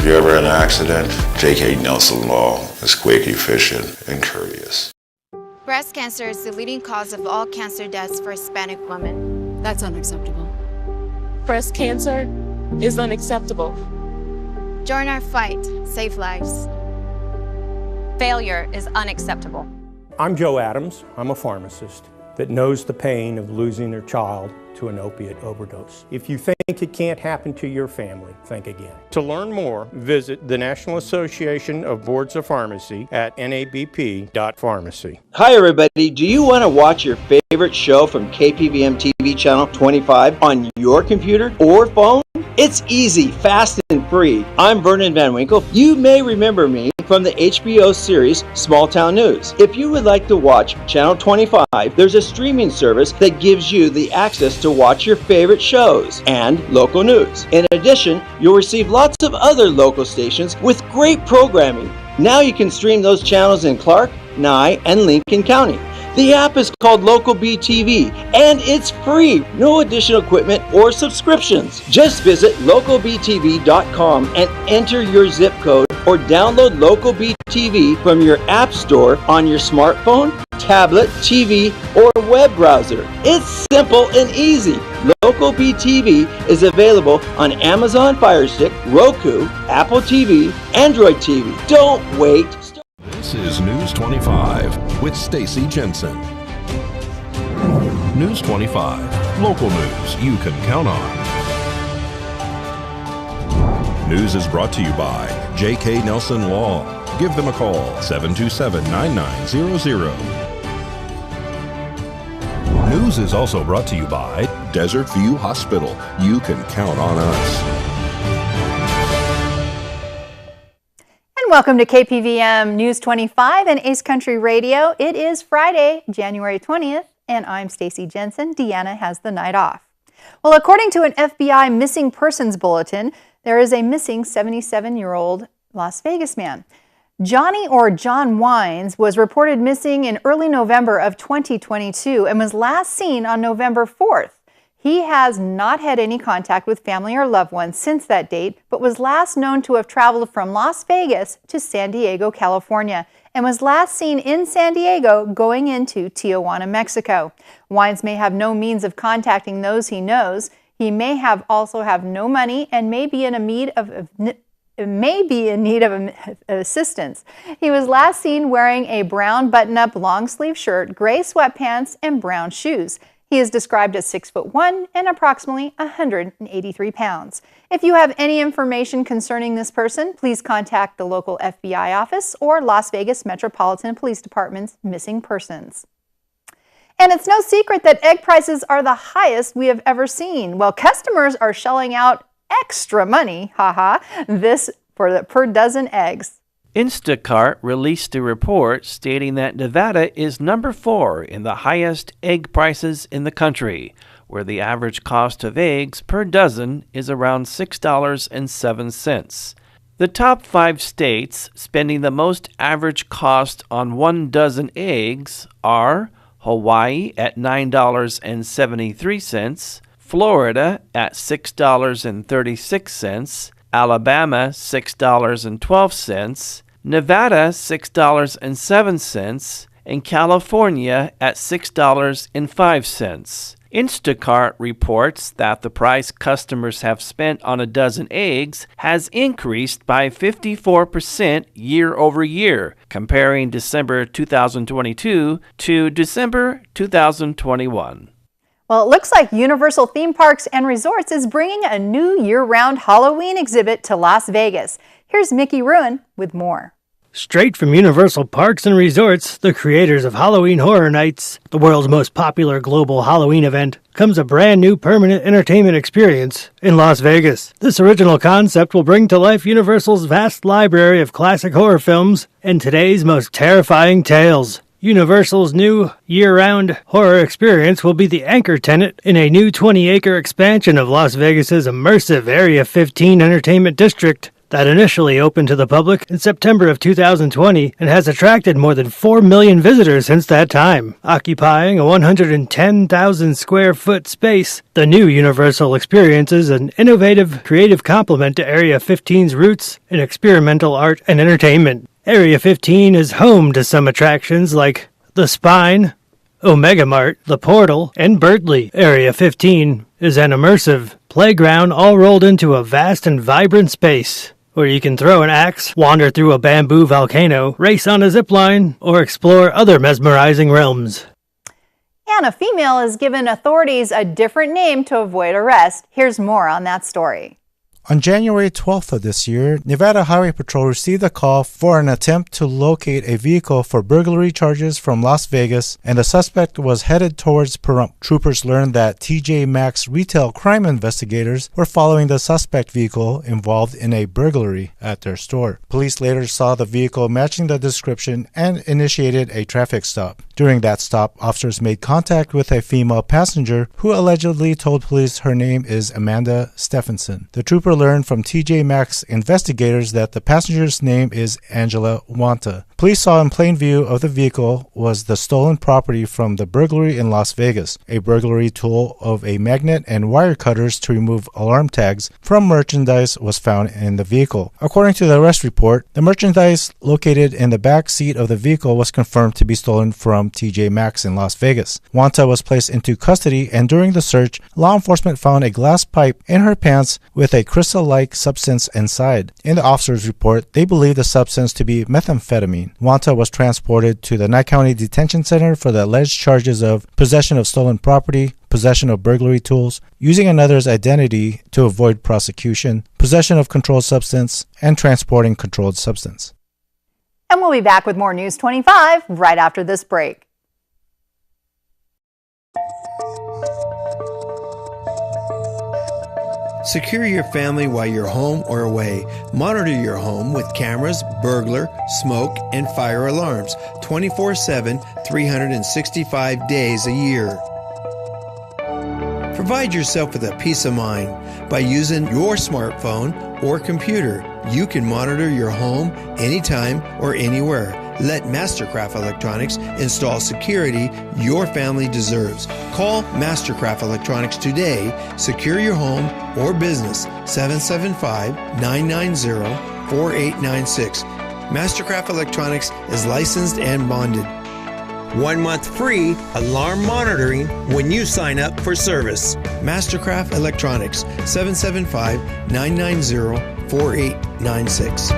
If you're ever in an accident, J.K. Nelson Law is quick, efficient, and courteous. Breast cancer is the leading cause of all cancer deaths for Hispanic women. That's unacceptable. Breast cancer is unacceptable. Join our fight. Save lives. Failure is unacceptable. I'm Joe Adams. I'm a pharmacist that knows the pain of losing their child to an opiate overdose. If you think it can't happen to your family, think again. To learn more, visit the National Association of Boards of Pharmacy at nabp.pharmacy. Hi everybody, do you want to watch your favorite show from KPVM TV channel 25 on your computer or phone? It's easy, fast, and free. I'm Vernon Van Winkle. You may remember me from the HBO series Small Town News. If you would like to watch Channel 25, there's a streaming service that gives you the access to watch your favorite shows and local news. In addition, you'll receive lots of other local stations with great programming. Now you can stream those channels in Clark, Nye, and Lincoln County. The app is called Local BTV, and it's free. No additional equipment or subscriptions. Just visit localbtv.com and enter your zip code or download Local BTV from your app store on your smartphone, tablet, TV, or web browser. It's simple and easy. Local BTV is available on Amazon Fire Stick, Roku, Apple TV, Android TV. Don't wait. This is News 25 with Stacy Jensen. News 25, local news you can count on. News is brought to you by J.K. Nelson Law. Give them a call, 727-9900. News is also brought to you by Desert View Hospital. You can count on us. Welcome to KPVM News 25 and Ace Country Radio. It is Friday, January 20th, and I'm Stacy Jensen. Deanna has the night off. Well, according to an FBI missing persons bulletin, there is a missing 77-year-old Las Vegas man. Johnny or John Wines was reported missing in early November of 2022 and was last seen on November 4th. He has not had any contact with family or loved ones since that date, but was last known to have traveled from Las Vegas to San Diego, California, and was last seen in San Diego going into Tijuana, Mexico. Wines may have no means of contacting those he knows. He may also have no money and may be in need of assistance. He was last seen wearing a brown button-up long-sleeve shirt, gray sweatpants, and brown shoes. He is described as 6'1" and approximately 183 pounds. If you have any information concerning this person, please contact the local FBI office or Las Vegas Metropolitan Police Department's Missing Persons. And it's no secret that egg prices are the highest we have ever seen. Well, customers are shelling out extra money, this for the per dozen eggs. Instacart released a report stating that Nevada is number 4 in the highest egg prices in the country, where the average cost of eggs per dozen is around $6.07. The top 5 states spending the most average cost on 1 dozen eggs are Hawaii at $9.73, Florida at $6.36, Alabama $6.12, Nevada $6.07, and California at $6.05. Instacart reports that the price customers have spent on a dozen eggs has increased by 54% year over year, comparing December 2022 to December 2021. Well, it looks like Universal Theme Parks and Resorts is bringing a new year-round Halloween exhibit to Las Vegas. Here's Mickey Ruin with more. Straight from Universal Parks and Resorts, the creators of Halloween Horror Nights, the world's most popular global Halloween event, comes a brand new permanent entertainment experience in Las Vegas. This original concept will bring to life Universal's vast library of classic horror films and today's most terrifying tales. Universal's new year-round horror experience will be the anchor tenant in a new 20-acre expansion of Las Vegas's immersive Area 15 entertainment district. that initially opened to the public in September of 2020 and has attracted more than 4 million visitors since that time. Occupying a 110,000 square foot space, the new Universal Experience is an innovative, creative complement to Area 15's roots in experimental art and entertainment. Area 15 is home to some attractions like The Spine, Omega Mart, The Portal, and Bertley. Area 15 is an immersive playground all rolled into a vast and vibrant space where you can throw an axe, wander through a bamboo volcano, race on a zipline, or explore other mesmerizing realms. And a female has given authorities a different name to avoid arrest. Here's more on that story. On January 12th of this year, Nevada Highway Patrol received a call for an attempt to locate a vehicle for burglary charges from Las Vegas, and the suspect was headed towards Pahrump. Troopers learned that TJ Maxx retail crime investigators were following the suspect vehicle involved in a burglary at their store. Police later saw the vehicle matching the description and initiated a traffic stop. During that stop, officers made contact with a female passenger who allegedly told police her name is Amanda Stephenson. The trooper learned from TJ Maxx investigators that the passenger's name is Angela Wanta. Police saw in plain view of the vehicle was the stolen property from the burglary in Las Vegas, a burglary tool of a magnet and wire cutters to remove alarm tags from merchandise was found in the vehicle. According to the arrest report, the merchandise located in the back seat of the vehicle was confirmed to be stolen from TJ Maxx in Las Vegas. Wanta was placed into custody, and during the search, law enforcement found a glass pipe in her pants with a crystal-like substance inside. In the officer's report, they believe the substance to be methamphetamine. Wanta was transported to the Nye County Detention Center for the alleged charges of possession of stolen property, possession of burglary tools, using another's identity to avoid prosecution, possession of controlled substance, and transporting controlled substance. And we'll be back with more News 25 right after this break. Secure your family while you're home or away. Monitor your home with cameras, burglar, smoke, and fire alarms 24/7, 365 days a year. Provide yourself with a peace of mind by using your smartphone or computer. You can monitor your home anytime or anywhere. Let Mastercraft Electronics install security your family deserves. Call Mastercraft Electronics today. Secure your home or business. 775-990-4896. Mastercraft Electronics is licensed and bonded. 1 month free alarm monitoring when you sign up for service. Mastercraft Electronics, 775-990-4896.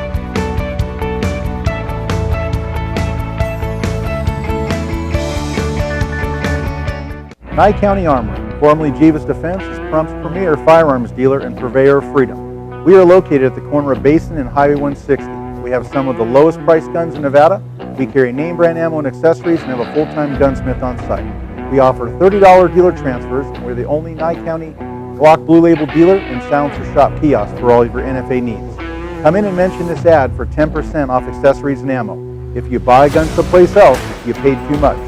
Nye County Armory, formerly Jeeves Defense, is Pahrum's premier firearms dealer and purveyor of freedom. We are located at the corner of Basin and Highway 160. We have some of the lowest priced guns in Nevada. We carry name brand ammo and accessories and have a full-time gunsmith on site. We offer $30 dealer transfers, and we're the only Nye County Glock Blue Label dealer and silencer shop kiosk for all of your NFA needs. Come in and mention this ad for 10% off accessories and ammo. If you buy guns someplace else, you paid too much.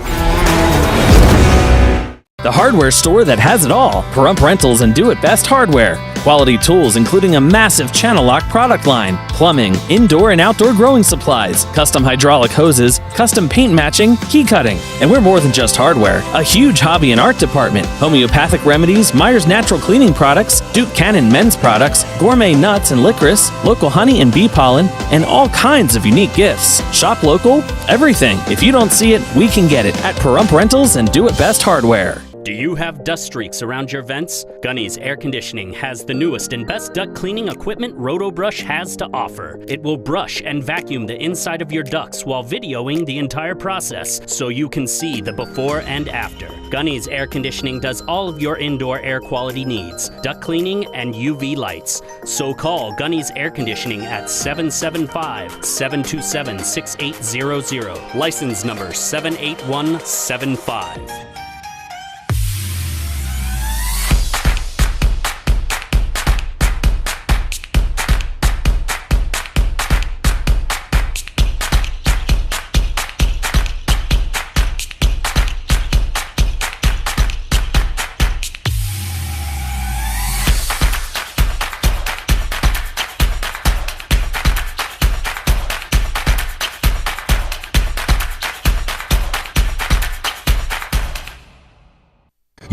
The hardware store that has it all. Pahrump Rentals and Do It Best Hardware. Quality tools including a massive channel lock product line, plumbing, indoor and outdoor growing supplies, custom hydraulic hoses, custom paint matching, key cutting. And we're more than just hardware. A huge hobby and art department, homeopathic remedies, Myers Natural Cleaning Products, Duke Cannon men's products, gourmet nuts and licorice, local honey and bee pollen, and all kinds of unique gifts. Shop local, everything. If you don't see it, we can get it at Pahrump Rentals and Do It Best Hardware. Do you have dust streaks around your vents? Gunny's Air Conditioning has the newest and best duct cleaning equipment RotoBrush has to offer. It will brush and vacuum the inside of your ducts while videoing the entire process so you can see the before and after. Gunny's Air Conditioning does all of your indoor air quality needs, duct cleaning and UV lights. So call Gunny's Air Conditioning at 775-727-6800. License number 78175.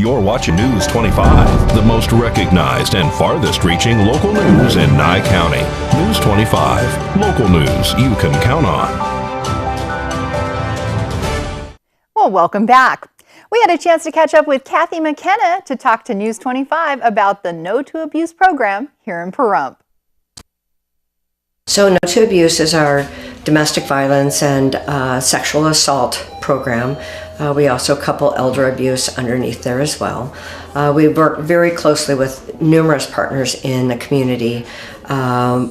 You're watching News 25, the most recognized and farthest reaching local news in Nye County. News 25, local news you can count on. Well, welcome back. We had a chance to catch up with Kathy McKenna to talk to News 25 about the No to Abuse program here in Pahrump. So No to Abuse is our domestic violence and sexual assault program. We also couple elder abuse underneath there as well. We work very closely with numerous partners in the community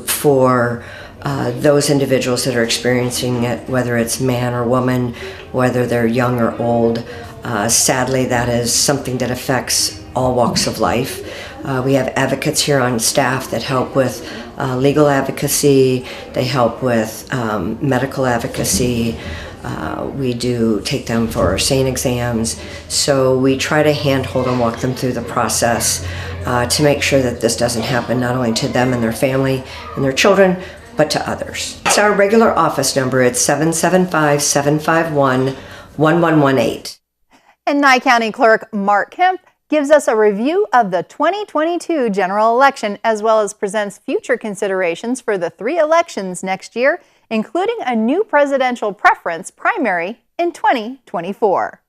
for those individuals that are experiencing it, whether it's man or woman, whether they're young or old. Sadly, that is something that affects all walks of life. We have advocates here on staff that help with legal advocacy, they help with medical advocacy. We do take them for SANE exams. So we try to handhold and walk them through the process to make sure that this doesn't happen not only to them and their family and their children, but to others. It's our regular office number. It's 775-751-1118. And Nye County Clerk Mark Kemp gives us a review of the 2022 general election, as well as presents future considerations for the 3 elections next year, including a new presidential preference primary in 2024.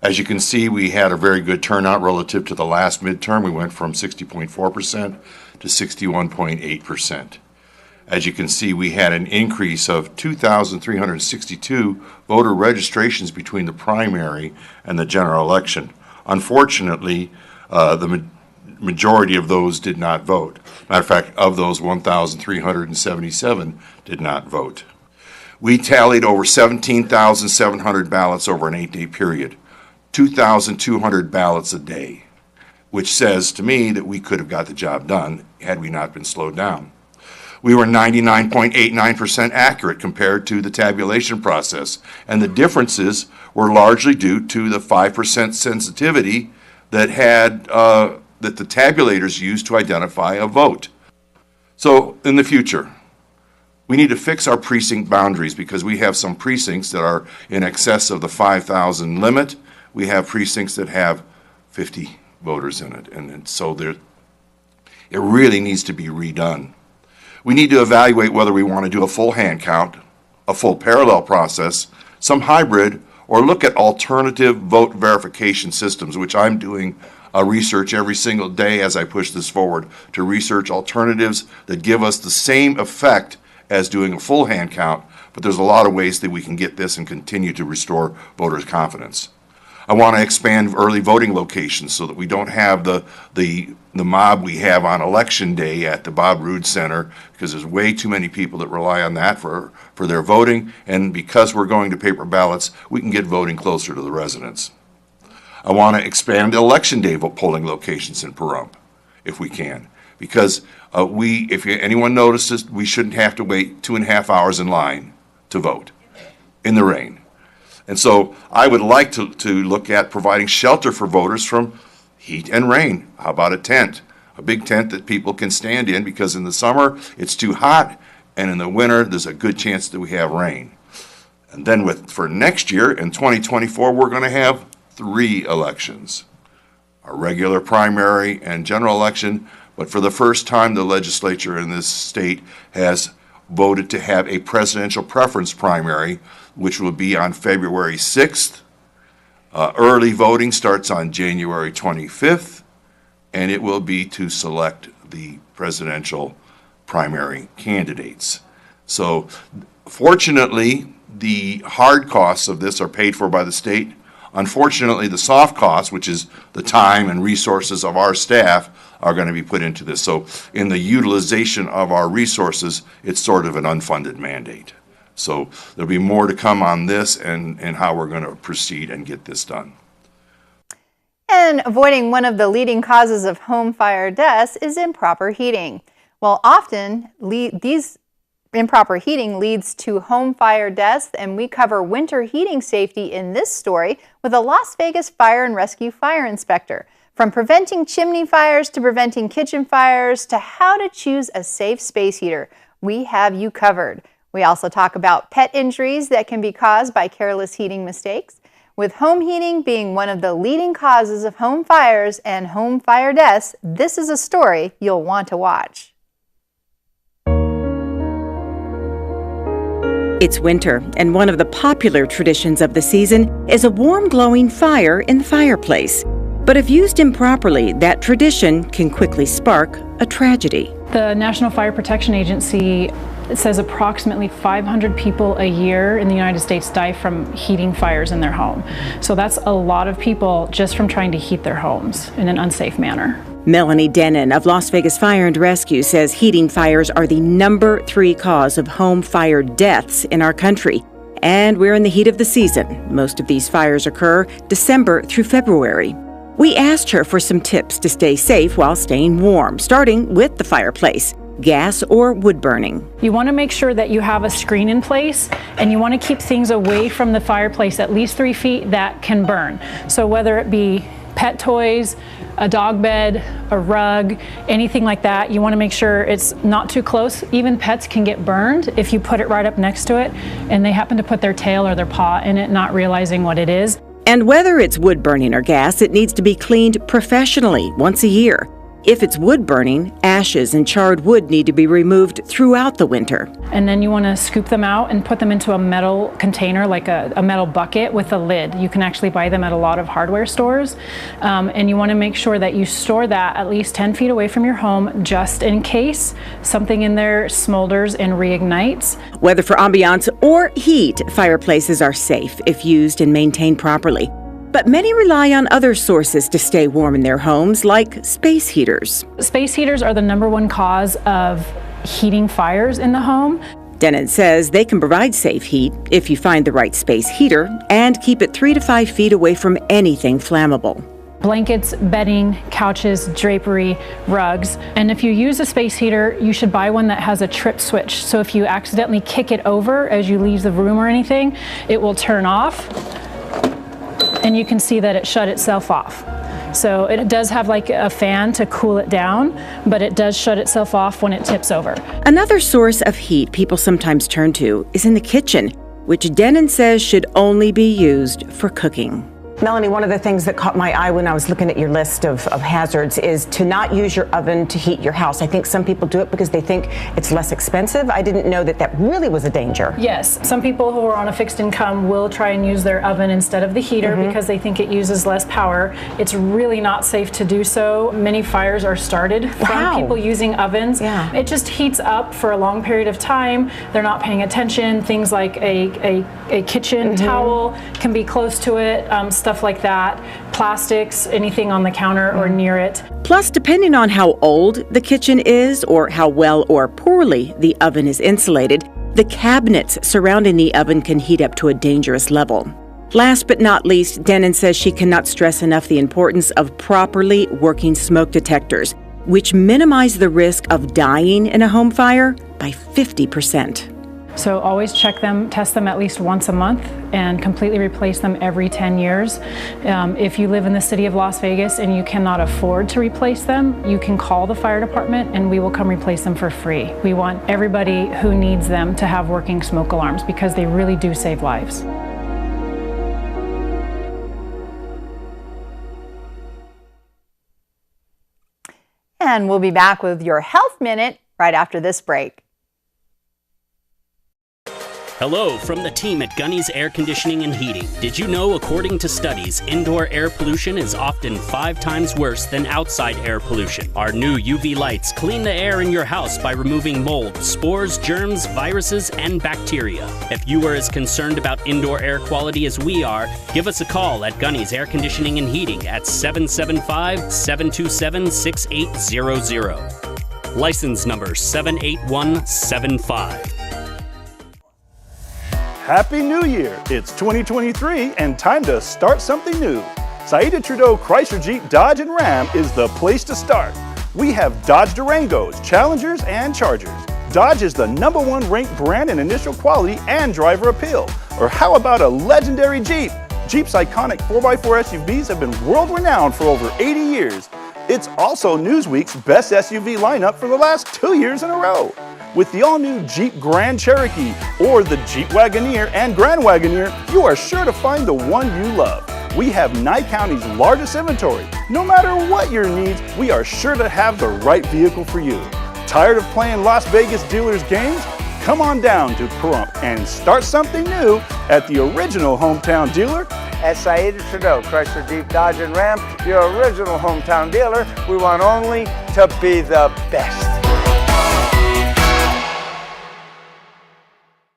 As you can see, we had a very good turnout relative to the last midterm. We went from 60.4% to 61.8%. As you can see, we had an increase of 2,362 voter registrations between the primary and the general election. Unfortunately, the majority of those did not vote. Matter of fact, of those, 1,377 did not vote. We tallied over 17,700 ballots over an 8-day period, 2,200 ballots a day, which says to me that we could have got the job done had we not been slowed down. We were 99.89% accurate compared to the tabulation process, and the differences were largely due to the 5% sensitivity that that the tabulators used to identify a vote. So in the future, we need to fix our precinct boundaries because we have some precincts that are in excess of the 5,000 limit. We have precincts that have 50 voters in it, and so it really needs to be redone. We need to evaluate whether we want to do a full hand count, a full parallel process, some hybrid, or look at alternative vote verification systems, which I'm doing research every single day as I push this forward to research alternatives that give us the same effect as doing a full hand count, but there's a lot of ways that we can get this and continue to restore voters' confidence. I want to expand early voting locations so that we don't have the mob we have on election day at the Bob Roode Center, because there's way too many people that rely on that for their voting, and because we're going to paper ballots, we can get voting closer to the residents. I want to expand election day polling locations in Pahrump, if we can, because if anyone notices, we shouldn't have to wait 2.5 hours in line to vote in the rain. And so I would like to look at providing shelter for voters from heat and rain. How about a tent? A big tent that people can stand in, because in the summer it's too hot, and in the winter there's a good chance that we have rain. And then for next year, in 2024, we're going to have 3 elections. A regular primary and general election, but for the first time the legislature in this state has voted to have a presidential preference primary, which will be on February 6th. Early voting starts on January 25th, and it will be to select the presidential primary candidates. So fortunately, the hard costs of this are paid for by the state. Unfortunately, the soft costs, which is the time and resources of our staff, are going to be put into this. So in the utilization of our resources, it's sort of an unfunded mandate. So there'll be more to come on this and how we're going to proceed and get this done. And avoiding one of the leading causes of home fire deaths is improper heating. Well, often these improper heating leads to home fire deaths, and we cover winter heating safety in this story with a Las Vegas Fire and Rescue fire inspector. From preventing chimney fires to preventing kitchen fires to how to choose a safe space heater, we have you covered. We also talk about pet injuries that can be caused by careless heating mistakes. With home heating being one of the leading causes of home fires and home fire deaths, this is a story you'll want to watch. It's winter, and one of the popular traditions of the season is a warm, glowing fire in the fireplace. But if used improperly, that tradition can quickly spark a tragedy. The National Fire Protection Agency says approximately 500 people a year in the United States die from heating fires in their home. So that's a lot of people just from trying to heat their homes in an unsafe manner. Melanie Denon of Las Vegas Fire and Rescue says heating fires are the number 3 cause of home fire deaths in our country. And we're in the heat of the season. Most of these fires occur December through February. We asked her for some tips to stay safe while staying warm, starting with the fireplace, gas or wood burning. You want to make sure that you have a screen in place, and you want to keep things away from the fireplace at least 3 feet that can burn. So whether it be pet toys, a dog bed, a rug, anything like that, you want to make sure it's not too close. Even pets can get burned if you put it right up next to it and they happen to put their tail or their paw in it, not realizing what it is. And whether it's wood burning or gas, it needs to be cleaned professionally once a year. If it's wood burning, ashes and charred wood need to be removed throughout the winter. And then you want to scoop them out and put them into a metal container, like a metal bucket with a lid. You can actually buy them at a lot of hardware stores. And you want to make sure that you store that at least 10 feet away from your home, just in case something in there smolders and reignites. Whether for ambiance or heat, fireplaces are safe if used and maintained properly. But many rely on other sources to stay warm in their homes, like space heaters. Space heaters are the #1 cause of heating fires in the home. Denon says they can provide safe heat if you find the right space heater and keep it 3 to 5 feet away from anything flammable. Blankets, bedding, couches, drapery, rugs. And if you use a space heater, you should buy one that has a trip switch. So if you accidentally kick it over as you leave the room or anything, it will turn off. And you can see that it shut itself off. So it does have like a fan to cool it down, but it does shut itself off when it tips over. Another source of heat people sometimes turn to is in the kitchen, which Denon says should only be used for cooking. Melanie, one of the things that caught my eye when I was looking at your list of hazards is to not use your oven to heat your house. I think some people do it because they think it's less expensive. I didn't know that that really was a danger. Yes, some people who are on a fixed income will try and use their oven instead of the heater because they think it uses less power. It's really not safe to do so. Many fires are started from people using ovens. Yeah. It just heats up for a long period of time. They're not paying attention. Things like a kitchen towel can be close to it. Stuff like that, plastics, anything on the counter or near it. Plus, depending on how old the kitchen is or how well or poorly the oven is insulated, the cabinets surrounding the oven can heat up to a dangerous level. Last but not least, Denon says she cannot stress enough the importance of properly working smoke detectors, which minimize the risk of dying in a home fire by 50%. So always check them, test them at least once a month, and completely replace them every 10 years. If you live in the city of Las Vegas and you cannot afford to replace them, you can call the fire department and we will come replace them for free. We want everybody who needs them to have working smoke alarms because they really do save lives. And we'll be back with your Health Minute right after this break. Hello from the team at Gunny's Air Conditioning and Heating. Did you know, according to studies, indoor air pollution is often 5 times worse than outside air pollution? Our new UV lights clean the air in your house by removing mold, spores, germs, viruses, and bacteria. If you are as concerned about indoor air quality as we are, give us a call at Gunny's Air Conditioning and Heating at 775-727-6800. License number 78175. Happy New Year! It's 2023 and time to start something new. Saida Trudeau Chrysler Jeep Dodge and Ram is the place to start. We have Dodge Durangos, Challengers, and Chargers. Dodge is the #1 ranked brand in initial quality and driver appeal. Or how about a legendary Jeep? Jeep's iconic 4x4 SUVs have been world-renowned for over 80 years. It's also Newsweek's best SUV lineup for the last 2 years in a row. With the all-new Jeep Grand Cherokee or the Jeep Wagoneer and Grand Wagoneer, you are sure to find the one you love. We have Nye County's largest inventory. No matter what your needs, we are sure to have the right vehicle for you. Tired of playing Las Vegas dealers games? Come on down to Pahrump and start something new at the original hometown dealer. At Saida Trudeau, Chrysler Jeep Dodge and Ram, your original hometown dealer, we want only to be the best.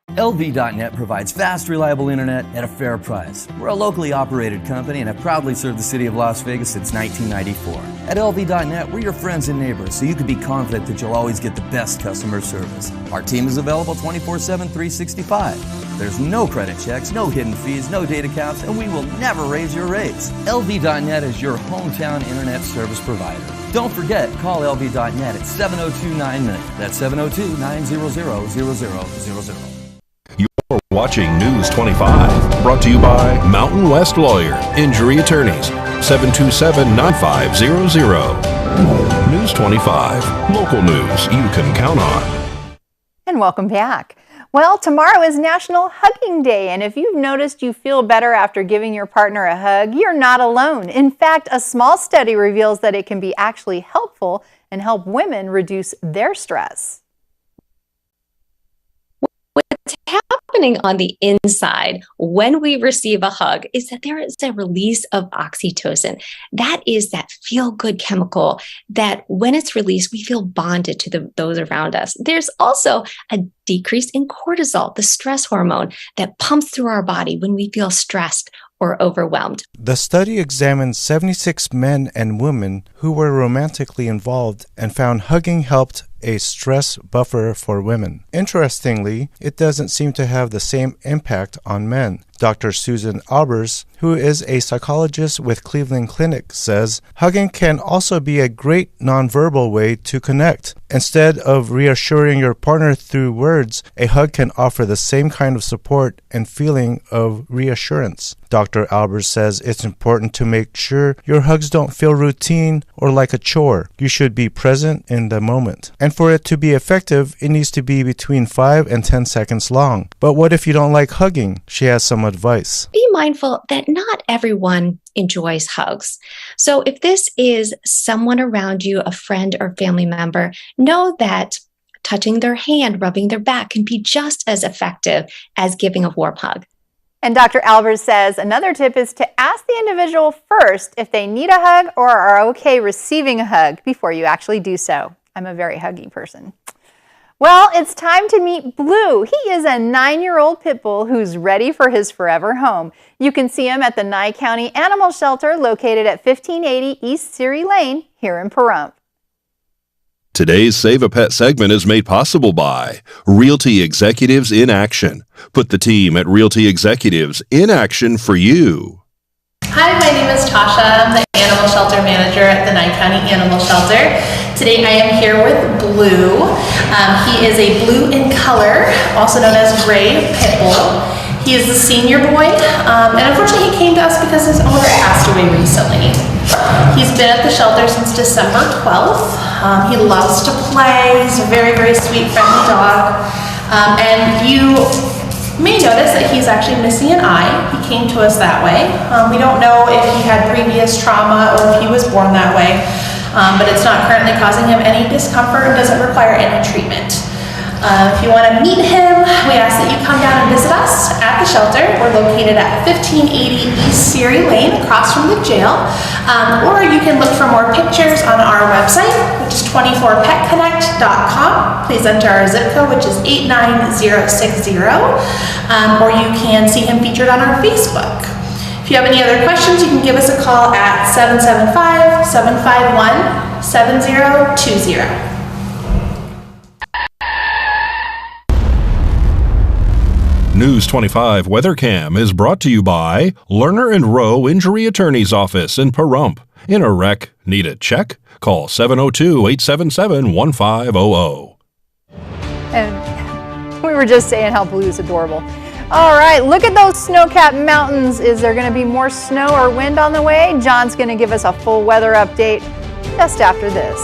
LV.net provides fast, reliable internet at a fair price. We're a locally operated company and have proudly served the city of Las Vegas since 1994. At LV.net, we're your friends and neighbors, so you can be confident that you'll always get the best customer service. Our team is available 24/7, 365. There's no credit checks, no hidden fees, no data caps, and we will never raise your rates. LV.net is your hometown internet service provider. Don't forget, call LV.net at 702-9-MINUTE. That's 702-900-0000. You're watching News 25, brought to you by Mountain West Lawyer, Injury Attorneys, 727-9500. News 25, local news you can count on. And welcome back. Well, tomorrow is National Hugging Day, and if you've noticed you feel better after giving your partner a hug, you're not alone. In fact, a small study reveals that it can be actually helpful and help women reduce their stress. What's happening on the inside when we receive a hug is that there is a release of oxytocin. That is that feel-good chemical that when it's released, we feel bonded to those around us. There's also a decrease in cortisol, the stress hormone that pumps through our body when we feel stressed or overwhelmed. The study examined 76 men and women who were romantically involved and found hugging helped a stress buffer for women. Interestingly, it doesn't seem to have the same impact on men. Dr. Susan Albers, who is a psychologist with Cleveland Clinic, says hugging can also be a great nonverbal way to connect. Instead of reassuring your partner through words, a hug can offer the same kind of support and feeling of reassurance. Dr. Albers says it's important to make sure your hugs don't feel routine or like a chore. You should be present in the moment. And for it to be effective, it needs to be between 5 and 10 seconds long. But what if you don't like hugging? She has some advice. Be mindful that not everyone enjoys hugs. So if this is someone around you, a friend or family member, know that touching their hand, rubbing their back can be just as effective as giving a warm hug. And Dr. Albers says another tip is to ask the individual first if they need a hug or are okay receiving a hug before you actually do so. I'm a very huggy person. Well, it's time to meet Blue. He is a 9-year-old pit bull who's ready for his forever home. You can see him at the Nye County Animal Shelter located at 1580 East Seary Lane here in Pahrump. Today's Save a Pet segment is made possible by Realty Executives in Action. Put the team at Realty Executives in action for you. Hi, my name is Tasha. I'm the Animal Shelter Manager at the Nye County Animal Shelter. Today I am here with Blue. He is a blue in color, also known as gray pit bull. He is a senior boy, and unfortunately he came to us because his owner passed away recently. He's been at the shelter since December 12th. He loves to play. He's a very, very sweet, friendly dog. And you may notice that he's actually missing an eye. He came to us that way. We don't know if he had previous trauma or if he was born that way, but it's not currently causing him any discomfort and doesn't require any treatment. If you want to meet him, we ask that you come down and visit us at the shelter. We're located at 1580 East Seary Lane, across from the jail. Or you can look for more pictures on our website, which is 24petconnect.com. Please enter our zip code, which is 89060. Or you can see him featured on our Facebook. If you have any other questions, you can give us a call at 775-751-7020. News 25 Weather Cam is brought to you by Lerner and Rowe Injury Attorney's Office in Pahrump. In a wreck, need a check? Call 702-877-1500. And we were just saying how Blue is adorable. All right, look at those snow-capped mountains. Is there going to be more snow or wind on the way? John's going to give us a full weather update just after this.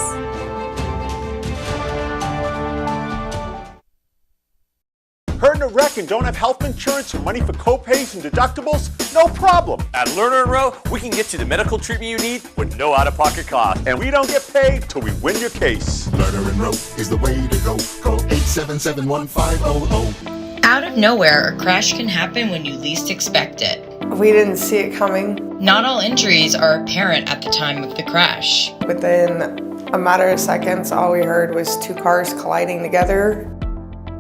hurt in a wreck and don't have health insurance or money for co-pays and deductibles? No problem. At Lerner & Rowe, we can get you the medical treatment you need with no out-of-pocket cost. And we don't get paid till we win your case. Lerner & Rowe is the way to go. Call 877-1500. Out of nowhere, a crash can happen when you least expect it. We didn't see it coming. Not all injuries are apparent at the time of the crash. Within a matter of seconds, all we heard was two cars colliding together.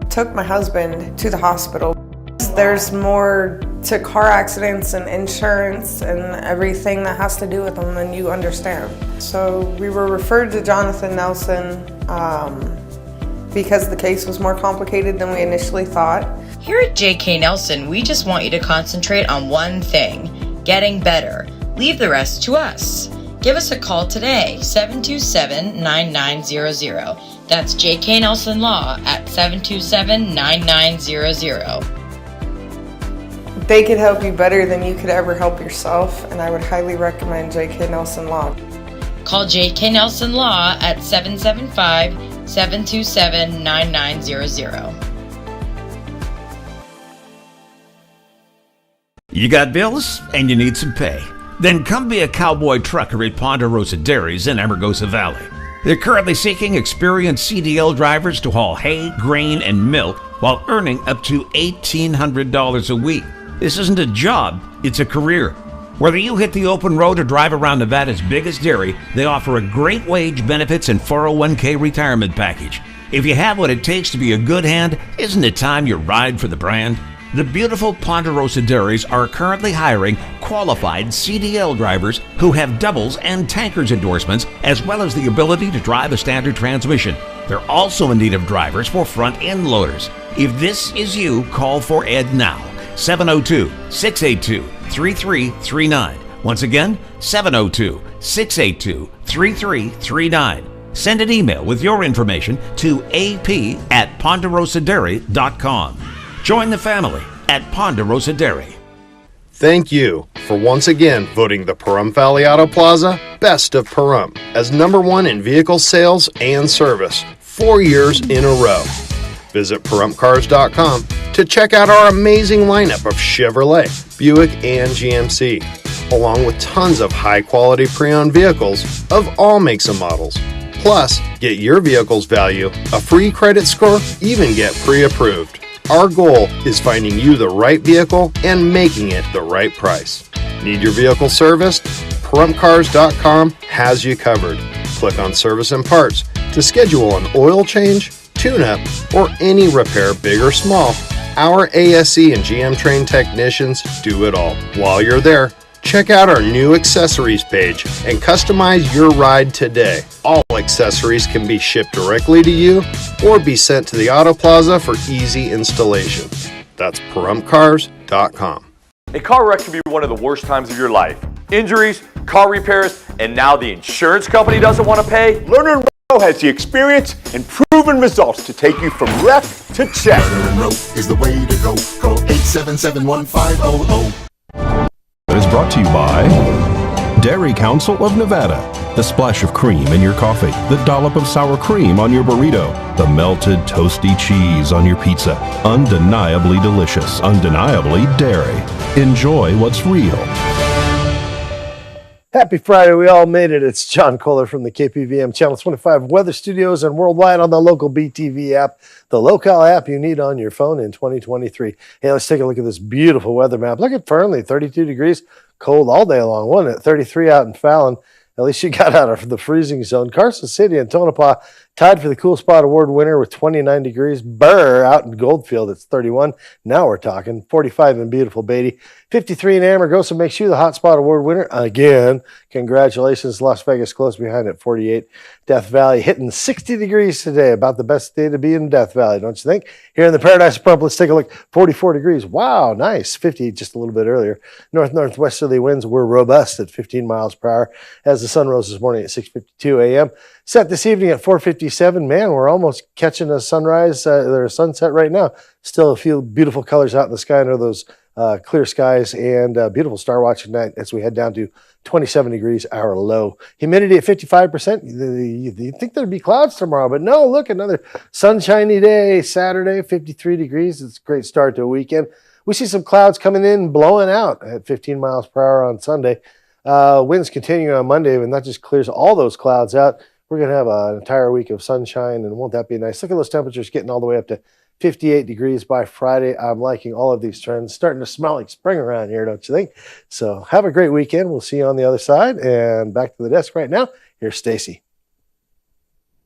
Took my husband to the hospital. There's more to car accidents and insurance and everything that has to do with them than you understand. So we were referred to Jonathan Nelson because the case was more complicated than we initially thought. Here at J.K. Nelson, we just want you to concentrate on one thing, getting better. Leave the rest to us. Give us a call today, 727-9900. That's J.K. Nelson Law at 727-9900. They could help you better than you could ever help yourself, and I would highly recommend J.K. Nelson Law. Call J.K. Nelson Law at 775-727-9900. You got bills and you need some pay? Then come be a cowboy trucker at Ponderosa Dairies in Amargosa Valley. They're currently seeking experienced CDL drivers to haul hay, grain, and milk while earning up to $1,800 a week. This isn't a job, it's a career. Whether you hit the open road or drive around Nevada's biggest dairy, they offer a great wage, benefits, and 401k retirement package. If you have what it takes to be a good hand, isn't it time you ride for the brand? The beautiful Ponderosa Dairies are currently hiring qualified CDL drivers who have doubles and tankers endorsements, as well as the ability to drive a standard transmission. They're also in need of drivers for front-end loaders. If this is you, call for Ed now. 702-682-3339. Once again, 702-682-3339. Send an email with your information to ap@ponderosadairy.com. Join the family at Ponderosa Dairy. Thank you for once again voting the Pahrump Valley Auto Plaza Best of Pahrump as #1 in vehicle sales and service 4 years in a row. Visit PahrumpCars.com to check out our amazing lineup of Chevrolet, Buick, and GMC, along with tons of high-quality pre-owned vehicles of all makes and models. Plus, get your vehicle's value, a free credit score, even get pre-approved. Our goal is finding you the right vehicle and making it the right price. Need your vehicle serviced? PahrumpCars.com has you covered. Click on Service and Parts to schedule an oil change, tune-up, or any repair, big or small. Our ASE and GM trained technicians do it all. While you're there, check out our new accessories page and customize your ride today. All accessories can be shipped directly to you or be sent to the Auto Plaza for easy installation. That's PahrumpCars.com. A car wreck can be one of the worst times of your life. Injuries, car repairs, and now the insurance company doesn't want to pay? Lerner & Rowe has the experience and proven results to take you from wreck to check. Lerner & Rowe is the way to go. Call 877-1500. That is brought to you by Dairy Council of Nevada. The splash of cream in your coffee, the dollop of sour cream on your burrito, the melted toasty cheese on your pizza. Undeniably delicious, undeniably dairy. Enjoy what's real. Happy Friday, we all made it. It's John Kohler from the KPVM Channel 25 Weather Studios and worldwide on the local BTV app, the local app you need on your phone in 2023. Hey, let's take a look at this beautiful weather map. Look at Fernley, 32 degrees, cold all day long, wasn't it? 33 out in Fallon. At least you got out of the freezing zone. Carson City and Tonopah tied for the Cool Spot Award winner with 29 degrees. Burr out in Goldfield, it's 31. Now we're talking 45 in beautiful Beatty. 53 in Amargosa makes you the Hot Spot Award winner again. Congratulations. Las Vegas close behind at 48. Death Valley hitting 60 degrees today. About the best day to be in Death Valley, don't you think? Here in the Paradise of Pahrump, let's take a look. 44 degrees. Wow, nice. 50 just a little bit earlier. North-northwesterly winds were robust at 15 miles per hour as the sun rose this morning at 6:52 a.m. Set this evening at 4:57. Man, we're almost catching a sunrise or a sunset right now. Still a few beautiful colors out in the sky under those clear skies and beautiful star watching night as we head down to 27 degrees, our low. Humidity at 55%. You think there'd be clouds tomorrow, but no, look, another sunshiny day, Saturday, 53 degrees. It's a great start to a weekend. We see some clouds coming in, blowing out at 15 miles per hour on Sunday. Winds continuing on Monday, and that just clears all those clouds out. We're going to have an entire week of sunshine, and won't that be nice? Look at those temperatures getting all the way up to 58 degrees by Friday. I'm liking all of these trends. Starting to smell like spring around here, don't you think? So have a great weekend. We'll see you on the other side. And back to the desk right now. Here's Stacy.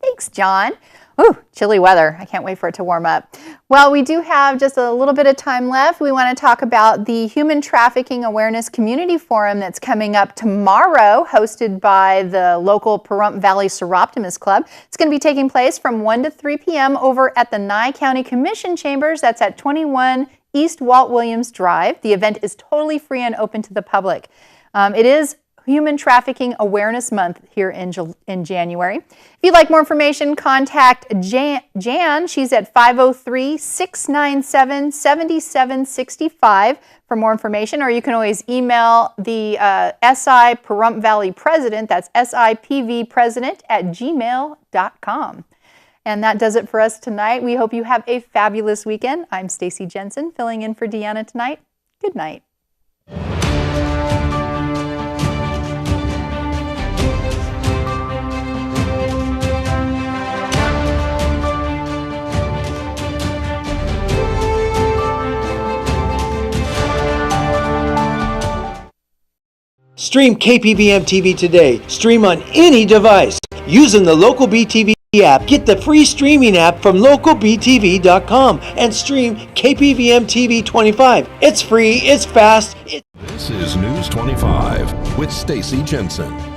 Thanks, John. Ooh, chilly weather. I can't wait for it to warm up. Well, we do have just a little bit of time left. We want to talk about the Human Trafficking Awareness Community Forum that's coming up tomorrow, hosted by the local Pahrump Valley Soroptimist Club. It's going to be taking place from 1 to 3 p.m. over at the Nye County Commission Chambers. That's at 21 East Walt Williams Drive. The event is totally free and open to the public. It is Human Trafficking Awareness Month here in January. If you'd like more information, contact Jan. She's at 503-697-7765 for more information, or you can always email the SI Pahrump Valley President, that's SIPVpresident@gmail.com. And that does it for us tonight. We hope you have a fabulous weekend. I'm Stacy Jensen, filling in for Deanna tonight. Good night. Stream KPVM TV today. Stream on any device. Using the Local BTV app. Get the free streaming app from localbtv.com and stream KPVM TV 25. It's free, it's fast. This is News 25 with Stacy Jensen.